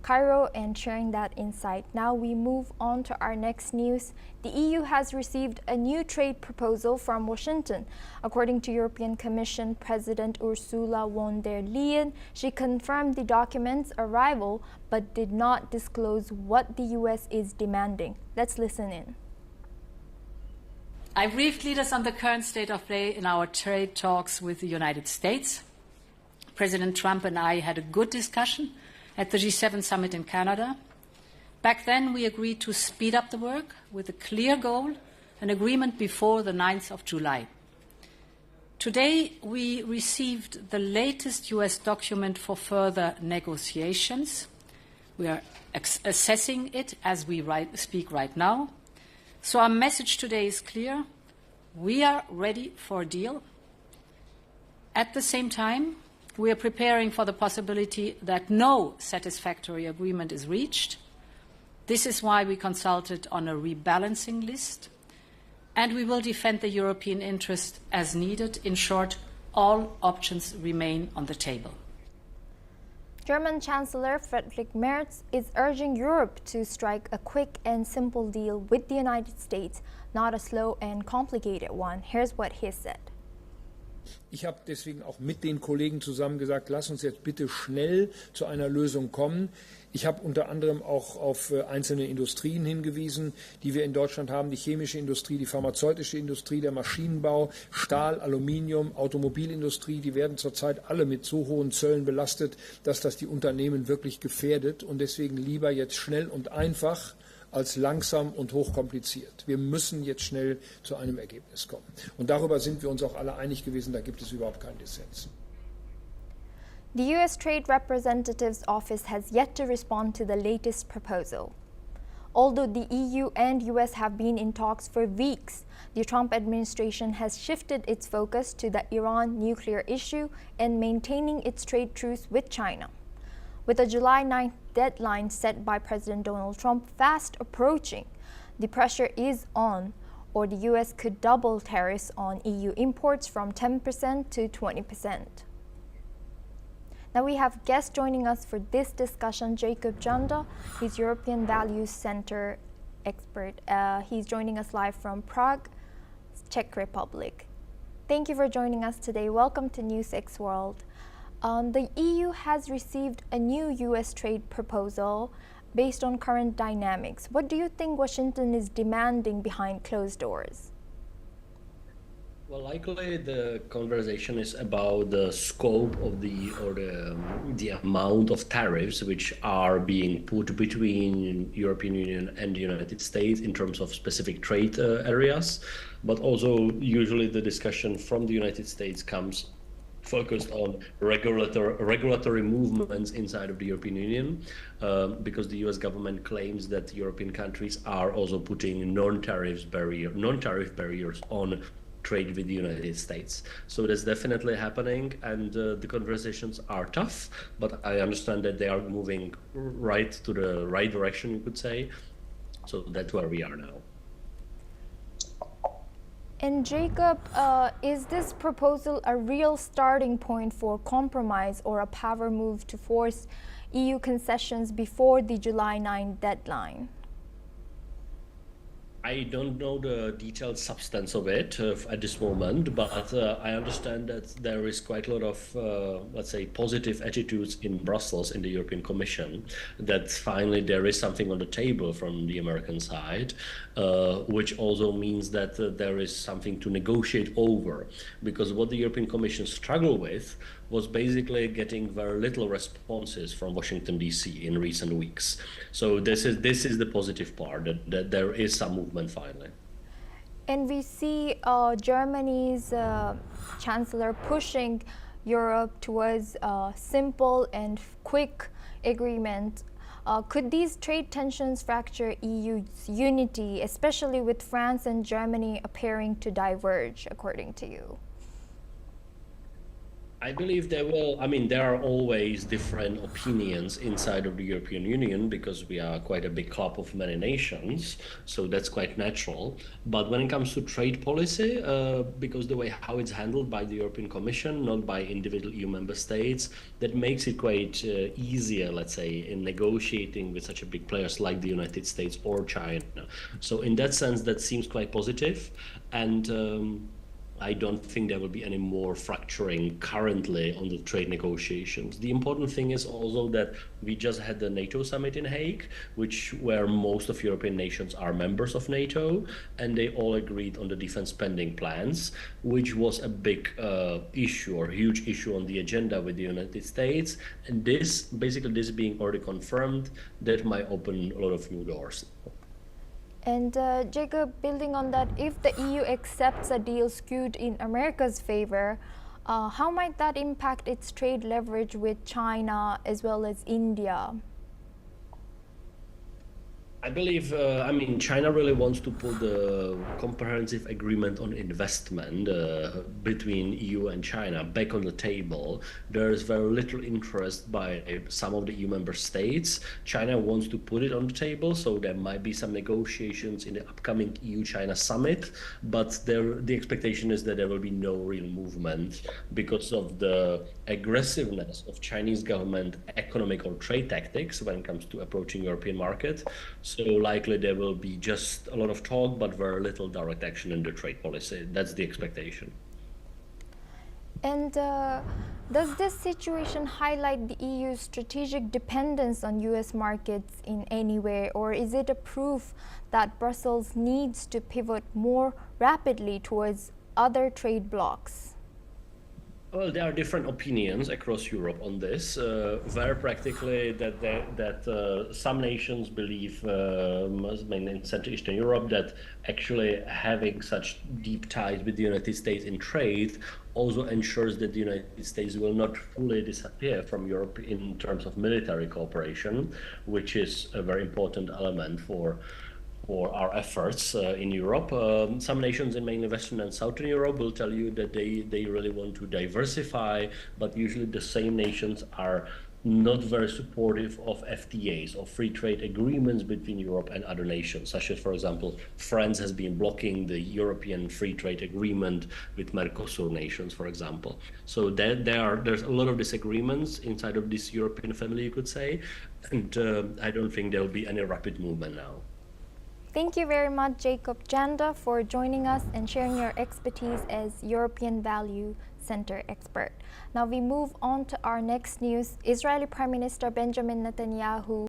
Cairo and sharing that insight. Now we move on to our next news. The EU has received a new trade proposal from Washington. According to European Commission President Ursula von der Leyen, she confirmed the document's arrival but did not disclose what the US is demanding. Let's listen in. I briefed leaders on the current state of play in our trade talks with the United States. President Trump and I had a good discussion at the G7 summit in Canada. Back then, we agreed to speed up the work with a clear goal, an agreement before the 9th of July. Today, we received the latest US document for further negotiations. We are assessing it as we speak right now. So our message today is clear. We are ready for a deal. At the same time, we are preparing for the possibility that no satisfactory agreement is reached. This is why we consulted on a rebalancing list, and we will defend the European interest as needed. In short, all options remain on the table. German Chancellor Friedrich Merz is urging Europe to strike a quick and simple deal with the United States, not a slow and complicated one. Here's what he said. Ich habe deswegen auch mit den Kollegen zusammen gesagt, lass uns jetzt bitte schnell zu einer Lösung kommen. Ich habe unter anderem auch auf einzelne Industrien hingewiesen, die wir in Deutschland haben, die chemische Industrie, die pharmazeutische Industrie, der Maschinenbau, Stahl, Aluminium, Automobilindustrie, die werden zurzeit alle mit so hohen Zöllen belastet, dass das die Unternehmen wirklich gefährdet und deswegen lieber jetzt schnell und einfach als langsam und hochkompliziert. Wir müssen jetzt schnell zu einem Ergebnis kommen. Und darüber sind wir uns auch alle einig gewesen, da gibt es überhaupt keinen Dissens. The U.S. Trade Representative's office has yet to respond to the latest proposal. Although the EU and US have been in talks for weeks, the Trump administration has shifted its focus to the Iran nuclear issue and maintaining its trade truce with China. With a July 9th deadline set by President Donald Trump fast approaching, the pressure is on, or the US could double tariffs on EU imports from 10% to 20%. Now we have guests joining us for this discussion, Jacob Janda. He's European Values Center expert. He's joining us live from Prague, Czech Republic. Thank you for joining us today. Welcome to NewsX World. The EU has received a new US trade proposal based on current dynamics. What do you think Washington is demanding behind closed doors? Well, likely the conversation is about the scope of the amount of tariffs which are being put between European Union and the United States in terms of specific trade areas, but also usually the discussion from the United States comes focused on regulatory movements inside of the European Union, because the US government claims that European countries are also putting non-tariff barriers on trade with the United States. So that's definitely happening, and the conversations are tough, but I understand that they are moving right to the right direction, you could say. So that's where we are now. And Jacob, is this proposal a real starting point for compromise or a power move to force EU concessions before the July 9 deadline? I don't know the detailed substance of it at this moment, but I understand that there is quite a lot of, let's say, positive attitudes in Brussels, in the European Commission, that finally there is something on the table from the American side, which also means that there is something to negotiate over, because what the European Commission struggled with was basically getting very little responses from Washington, D.C. in recent weeks. So this is the positive part, that there is some movement finally. And we see Germany's Chancellor pushing Europe towards a simple and quick agreement. Could these trade tensions fracture EU's unity, especially with France and Germany appearing to diverge, according to you? I believe there will, I mean, there are always different opinions inside of the European Union because we are quite a big club of many nations, so that's quite natural. But when it comes to trade policy, because the way how it's handled by the European Commission, not by individual EU member states, that makes it quite easier, let's say, in negotiating with such a big players like the United States or China. So in that sense, that seems quite positive. And I don't think there will be any more fracturing currently on the trade negotiations. The important thing is also that we just had the NATO summit in Hague, where most of European nations are members of NATO, and they all agreed on the defense spending plans, which was a big issue or huge issue on the agenda with the United States. And this being already confirmed, that might open a lot of new doors. And Jacob, building on that, if the EU accepts a deal skewed in America's favor, how might that impact its trade leverage with China as well as India? I believe, China really wants to put the comprehensive agreement on investment between EU and China back on the table. There is very little interest by some of the EU member states. China wants to put it on the table, so there might be some negotiations in the upcoming EU-China summit, but the expectation is that there will be no real movement because of the aggressiveness of Chinese government economic or trade tactics when it comes to approaching European market. So likely there will be just a lot of talk, but very little direct action in the trade policy. That's the expectation. And does this situation highlight the EU's strategic dependence on US markets in any way, or is it a proof that Brussels needs to pivot more rapidly towards other trade blocs? Well, there are different opinions across Europe on this. Very practically, that some nations believe, mainly in Central Eastern Europe, that actually having such deep ties with the United States in trade also ensures that the United States will not fully disappear from Europe in terms of military cooperation, which is a very important element for our efforts in Europe. Some nations in mainly Western and Southern Europe will tell you that they really want to diversify, but usually the same nations are not very supportive of FTAs, or free trade agreements between Europe and other nations, such as, for example, France has been blocking the European free trade agreement with Mercosur nations, for example. So there's a lot of disagreements inside of this European family, you could say, and I don't think there will be any rapid movement now. Thank you very much, Jacob Janda, for joining us and sharing your expertise as European Value Center expert. Now we move on to our next news. Israeli Prime Minister Benjamin Netanyahu